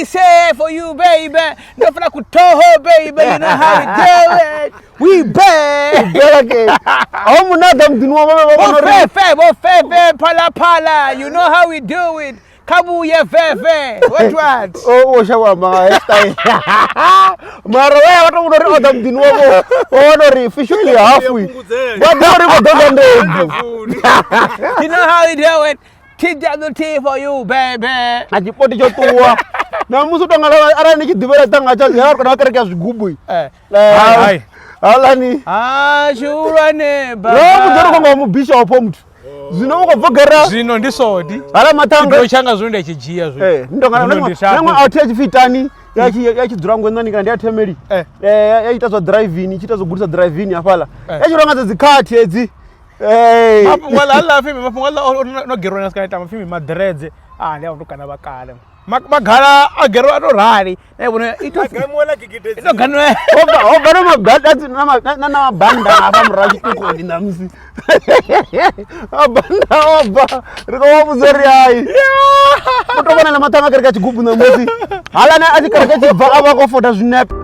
Say for you, baby. Nothing I could tell her, baby. You know how we do it. We bad. I'm not them to know. Pala. You know how we do it. Kabuye fefe. What? Oh, Shawama. Mara, what would them to know? Honor officially halfway. But you know how we do it. Tea for you, baby. I put it to na musu tangala ara ni kidibera tanga cha yar kana kare kya gubu ai alani shura ne ba no mudoro ko mu bishop mtu zino ko vogera zino ndisodi ala matanga ndo changa zonde chijiya zo ndongana nangwa outage fitani yachi durango ndani kana ndiatemeri yaita zo driving chita zo gurisa driving afala yachironga zikhathi edzi wala alla fimi wala no gerona skaita mafimi madreze ndi awukana bakala magala agero atorari ebona itogamwela gigitezi ito ganwe obana mabadati na mabanda apa mraji kuko ndinamsi abanda oba riko muzori ai kutobana na matanga karika chigubu na muzi hala na azikarika chibva aba ko foto zvinepe